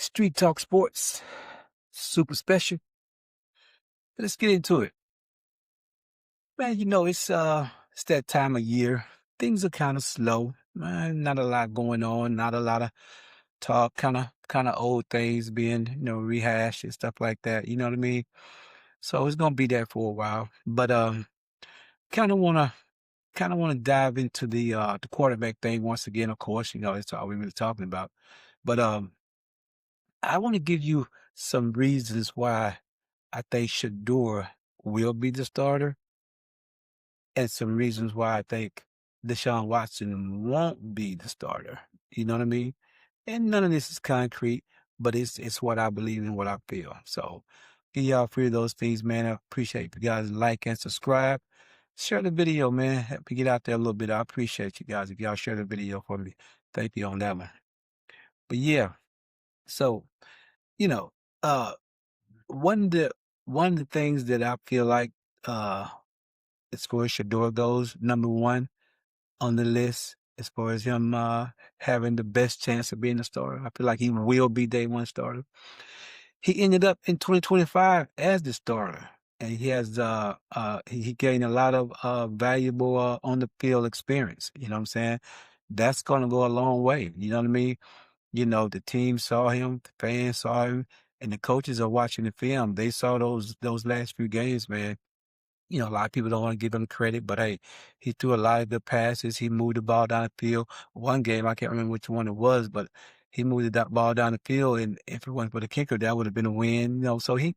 Street Talk Sports, super special. Let's get into it. Man, it's that time of year. Things are kind of slow. Man, not a lot going on, not a lot of talk, kind of old things being, rehashed and stuff like that. You know what I mean? So it's gonna be there for a while. But kind of wanna kind of wanna dive into the quarterback thing once again, of course, that's all we're really talking about. But I want to give you some reasons why I think Shedeur will be the starter, and some reasons why I think Deshaun Watson won't be the starter. You know what I mean? And none of this is concrete, but it's what I believe and what I feel. So give y'all three of those things, man. I appreciate you guys like and subscribe. Share the video, man. Help me get out there a little bit. I appreciate you guys if y'all share the video for me. Thank you on that one. But yeah, so you know, uh one of the one of the things that I feel like uh as far as Shedeur goes, number one on the list as far as him having the best chance of being a starter. I feel like he will be day one starter. He ended up in 2025 as the starter. And he gained a lot of valuable on the field experience. You know what I'm saying? That's gonna go a long way. You know what I mean? The team saw him, the fans saw him, and the coaches are watching the film. They saw those last few games, man. A lot of people don't want to give him credit, but hey, he threw a lot of good passes. He moved the ball down the field. One game, I can't remember which one it was, but he moved that ball down the field, and if it wasn't for the kicker, that would have been a win. So he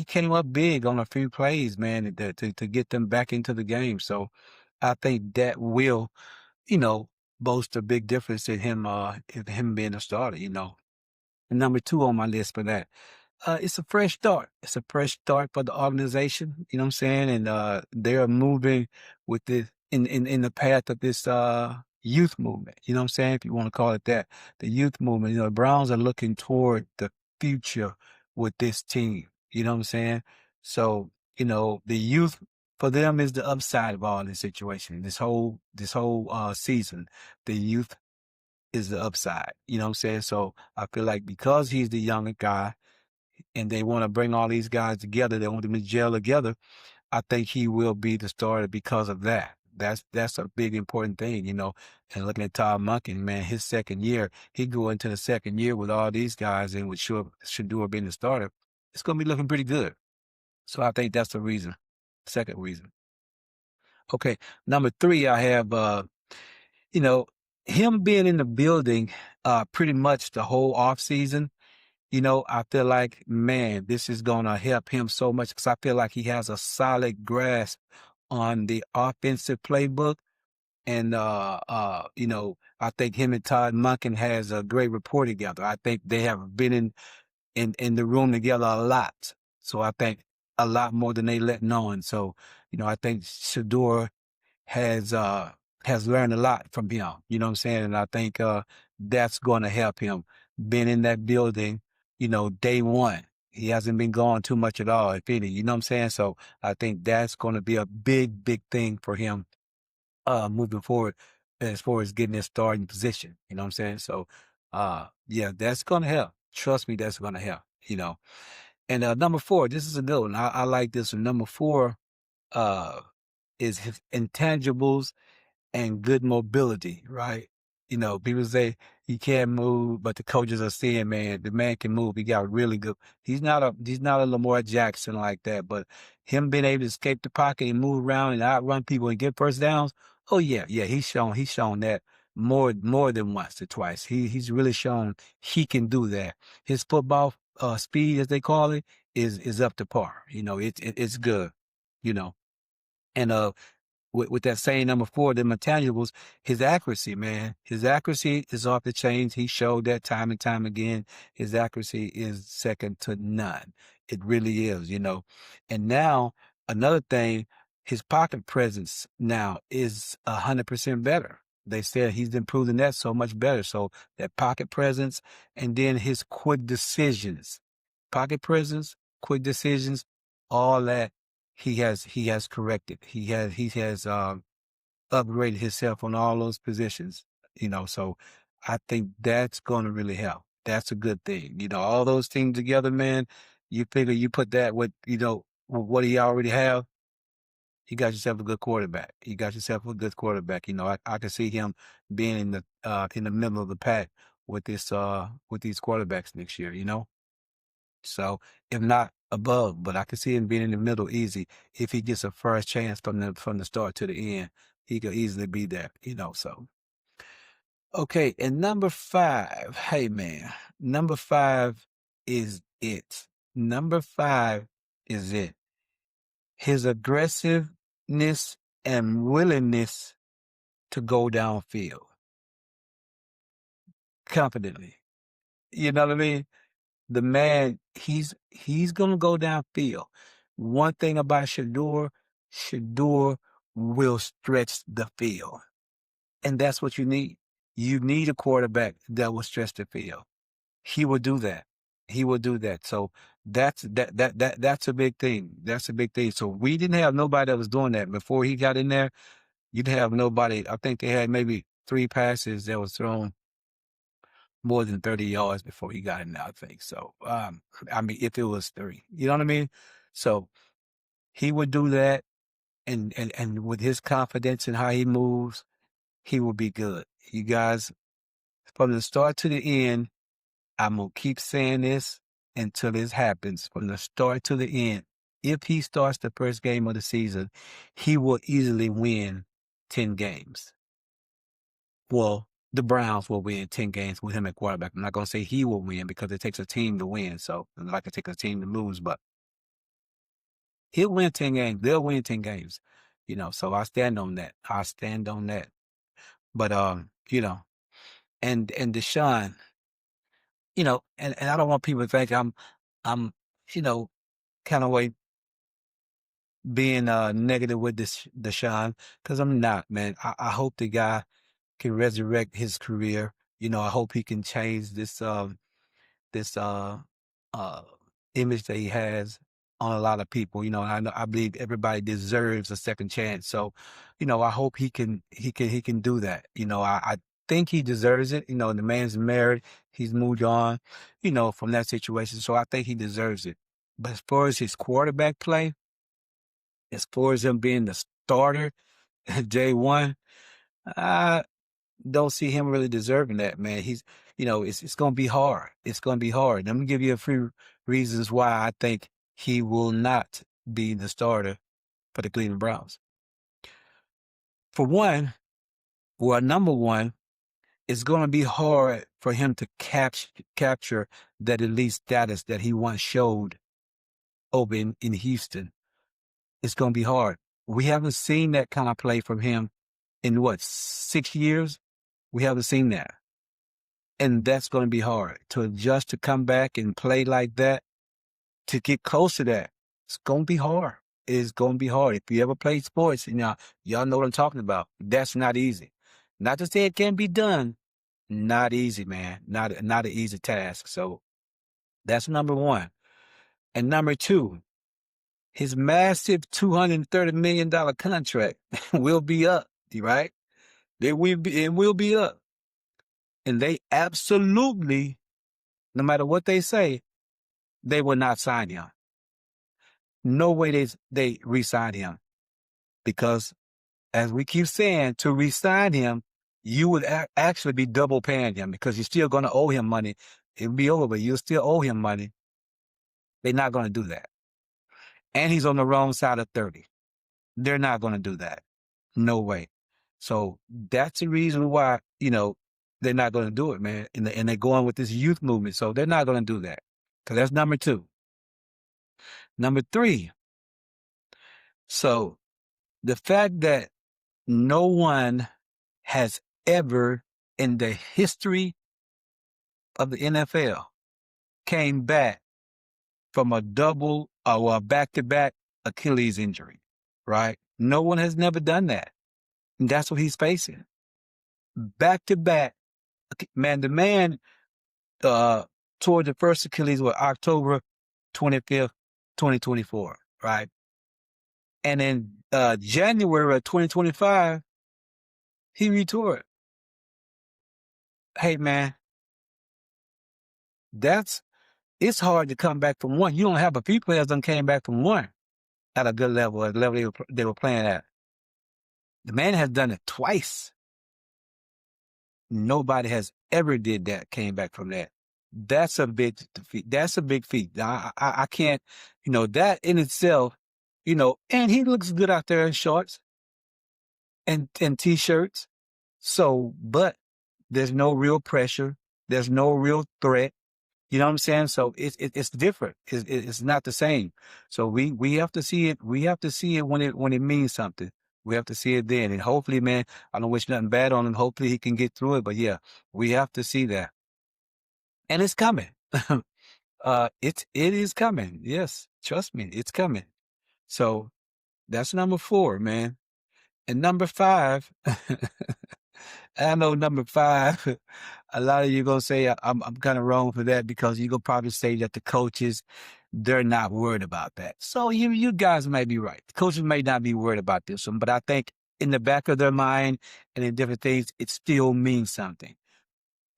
came up big on a few plays, man, to get them back into the game. So I think that will, you know, boast a big difference in him being a starter. And number two on my list for that. It's a fresh start. It's a fresh start for the organization. You know what I'm saying? And they're moving with this in the path of this youth movement. You know what I'm saying? If you want to call it that, the youth movement. The Browns are looking toward the future with this team. You know what I'm saying? So the youth for them is the upside of all this situation. This whole season, the youth is the upside. You know what I'm saying? So I feel like because he's the younger guy and they want to bring all these guys together, they want them to gel together, I think he will be the starter because of that. That's a big important thing. And looking at Todd Monken, man, his second year, he go into the second year with all these guys and with Shedeur being the starter, it's gonna be looking pretty good. So I think that's the reason. Second reason. Okay. Number three, I have you know, him being in the building pretty much the whole off season. I feel like, man, this is going to help him so much because I feel like he has a solid grasp on the offensive playbook. And, I think him and Todd Monken has a great rapport together. I think they have been in the room together a lot. So I think a lot more than they letting on. So, I think Shedeur has uh has learned a lot from him. You know what I'm saying? And I think that's going to help him being in that building, day one. He hasn't been gone too much at all, if any. You know what I'm saying? So I think that's going to be a big, big thing for him moving forward as far as getting his starting position. You know what I'm saying? So yeah, that's gonna help. Trust me, that's gonna help, And number four, this is a good one. I like this one. Number four uh is his intangibles and good mobility, right? People say he can't move, but the coaches are saying, man, the man can move. He got really good. He's not a Lamar Jackson like that, but him being able to escape the pocket and move around and outrun people and get first downs. Oh yeah, he's shown that more than once or twice. He's really shown he can do that. His football speed, as they call it, is up to par. It's good. You know, and with that same number four, the intangibles, his accuracy, man. His accuracy is off the chains. He showed that time and time again. His accuracy is second to none. It really is. And now another thing, his pocket presence now is 100% better. They said he's improving that so much better. So that pocket presence and then his quick decisions, pocket presence, quick decisions, all that he has corrected. He has upgraded himself on all those positions. So I think that's going to really help. That's a good thing. All those things together, man, you figure you put that with, what he already have, you got yourself a good quarterback. You got yourself a good quarterback. I can see him being in the middle of the pack with these quarterbacks next year. So if not above, but I can see him being in the middle easy. If he gets a first chance from the start to the end, he could easily be there. So okay, and number five, hey man, number five is it. Number five is it. His aggressiveness and willingness to go downfield confidently. You know what I mean? The man, he's gonna go downfield. One thing about Shedeur will stretch the field. And that's what you need. You need a quarterback that will stretch the field. He will do that. He will do that. So that's a big thing. That's a big thing. So we didn't have nobody that was doing that before he got in there. You didn't have nobody. I think they had maybe 3 passes that was thrown more than 30 yards before he got in there, I think. So I mean, if it was three, you know what I mean? So he would do that, and with his confidence and how he moves, he will be good. You guys, from the start to the end, I'm gonna keep saying this until this happens. From the start to the end, if he starts the first game of the season, he will easily win 10 games. Well, the Browns will win 10 games with him at quarterback. I'm not gonna say he will win because it takes a team to win. So like it takes a team to lose, but he'll win 10 games. They'll win 10 games. So I stand on that. I stand on that. But and Deshaun, and I don't want people to think I'm, you know, kind of way being negative with this Deshaun, because I'm not, man. I hope the guy can resurrect his career. I hope he can change this uh image that he has on a lot of people. And I believe everybody deserves a second chance. So, I hope he can do that. I think he deserves it. The man's married, he's moved on, from that situation. So I think he deserves it. But as far as his quarterback play, as far as him being the starter day one, I don't see him really deserving that, man. It's going to be hard. It's going to be hard. Let me give you a few reasons why I think he will not be the starter for the Cleveland Browns. For one, well, number one, it's going to be hard for him to capture that elite status that he once showed over in Houston. It's going to be hard. We haven't seen that kind of play from him in 6 years? We haven't seen that. And that's going to be hard to adjust, to come back and play like that, to get close to that. It's going to be hard. It's going to be hard. If you ever played sports, y'all know what I'm talking about. That's not easy. Not to say it can't be done. Not easy, man. Not an easy task. So that's number one. And number two, his massive $230 million contract will be up, right? It will be up. And they absolutely, no matter what they say, they will not sign him. No way they re-sign him. Because, as we keep saying, to re-sign him, you would actually be double paying him because you're still going to owe him money. It'll be over, but you'll still owe him money. They're not going to do that. And he's on the wrong side of 30. They're not going to do that. No way. So that's the reason why, they're not going to do it, man. And they're going with this youth movement. So they're not going to do that. Because that's number two. Number three. So the fact that no one has ever in the history of the NFL came back from a double or a back-to-back Achilles injury, right? No one has never done that. And that's what he's facing. Back-to-back. Man, the man toward the first Achilles was October 25th, 2024, right? And in January of 2025, he retoured. Hey, man, That's it's hard to come back from one. You don't have a few players that came back from one at a good level, at the level they were playing at. The man has done it twice. Nobody has ever did that, came back from that. That's a big feat. That's a big feat. I can't, that in itself, and he looks good out there in shorts and t-shirts. So, but there's no real pressure. There's no real threat. You know what I'm saying? So it's different. It's not the same. So we have to see it. We have to see it when it means something. We have to see it then. And hopefully, man, I don't wish nothing bad on him. Hopefully he can get through it. But yeah, we have to see that. And it's coming. It is coming. Yes. Trust me, it's coming. So that's number 4, man. And number 5, I know number 5, a lot of you gonna say I'm kind of wrong for that because you gonna probably say that the coaches, they're not worried about that. So you guys may be right. The coaches may not be worried about this one, but I think in the back of their mind and in different things, it still means something.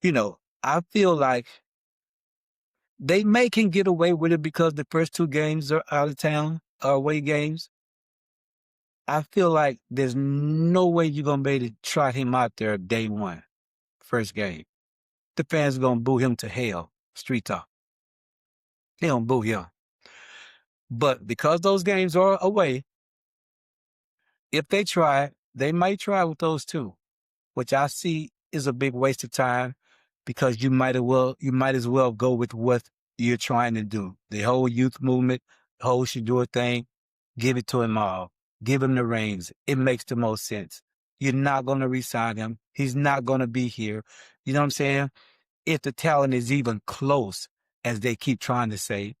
I feel like they may can get away with it because the first 2 games are out of town, are away games. I feel like there's no way you're gonna be able to trot him out there day one, first game. The fans are gonna boo him to hell. Street talk. They gonna boo him. But because those games are away, if they try, they might try with those 2, which I see is a big waste of time because you might as well go with what you're trying to do. The whole youth movement, the whole Shedeur thing, give it to him all. Give him the reins. It makes the most sense. You're not going to resign him. He's not going to be here. You know what I'm saying? If the talent is even close, as they keep trying to say,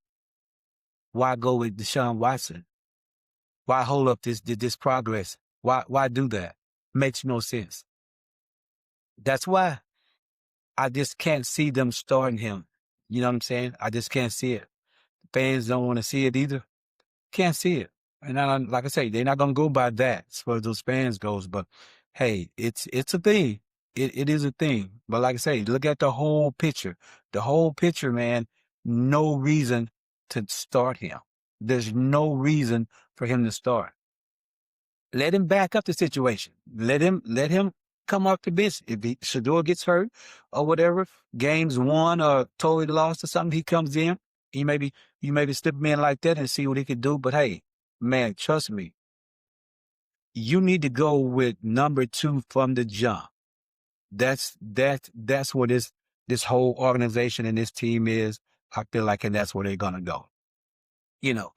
why go with Deshaun Watson? Why hold up this progress? Why do that? Makes no sense. That's why I just can't see them starting him. You know what I'm saying? I just can't see it. Fans don't want to see it either. Can't see it. And like I say, they're not gonna go by that as far as those fans goes. But hey, it's a thing. It is a thing. But like I say, look at the whole picture. The whole picture, man. No reason to start him. There's no reason for him to start. Let him back up the situation. Let him come off the bench. If Shedeur gets hurt or whatever, games won or totally lost or something, he comes in. You maybe slip him in like that and see what he can do. But hey, man, trust me, you need to go with number 2 from the jump. That's what this whole organization and this team is. I feel like, and that's where they're gonna go. You know,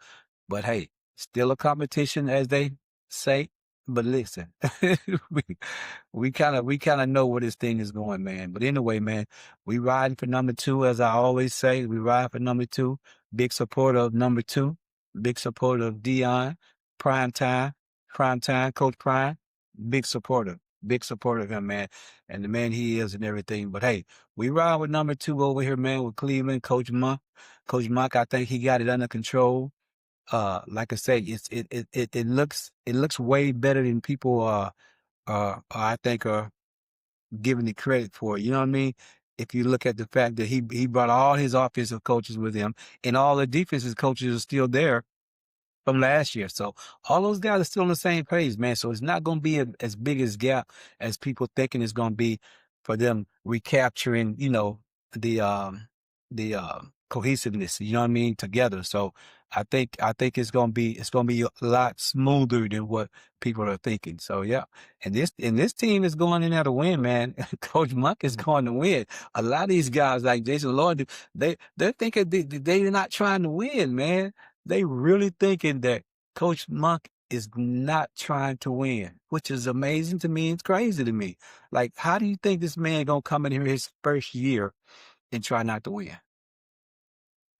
but hey, still a competition, as they say. But listen, we we kind of know where this thing is going, man. But anyway, man, we riding for number 2, as I always say. We ride for number 2. Big supporter of number 2. Big supporter of Dion. Prime time, Coach Prime. Big supporter of him, man, and the man he is and everything. But hey, we ride with number 2 over here, man, with Cleveland, Coach Monk. Coach Monk, I think he got it under control. Like I say, it looks way better than people I think are giving it credit for. You know what I mean? If you look at the fact that he brought all his offensive coaches with him, and all the defensive coaches are still there from last year. So all those guys are still on the same page, man. So it's not going to be as big as gap as people thinking it's going to be for them recapturing, the cohesiveness, you know what I mean, together. So I think it's going to be a lot smoother than what people are thinking. So yeah. And this team is going in there to win, man. Coach Monk is going to win. A lot of these guys like Jason Lloyd, they're thinking they're not trying to win, man. They really thinking that Coach Monk is not trying to win, which is amazing to me. It's crazy to me. Like, how do you think this man gonna come in here his first year and try not to win?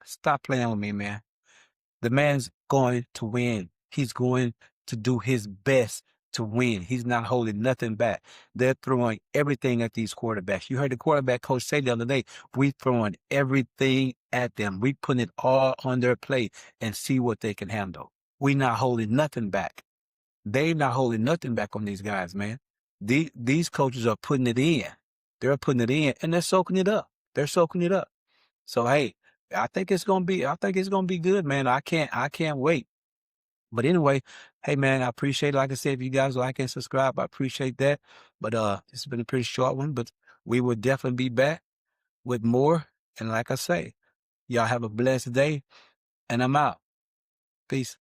Stop playing with me, man. The man's going to win. He's going to do his best to win. He's not holding nothing back. They're throwing everything at these quarterbacks. You heard the quarterback coach say the other day, we throwing everything at them. We putting it all on their plate and see what they can handle. We not holding nothing back. They not holding nothing back on these guys, man. These coaches are putting it in. They're putting it in and they're soaking it up. They're soaking it up. So hey, I think it's gonna be good, man. I can't wait. But anyway, hey man, I appreciate it. Like I said, if you guys like and subscribe, I appreciate that. But it's been a pretty short one, but we will definitely be back with more. And like I say, y'all have a blessed day, and I'm out. Peace.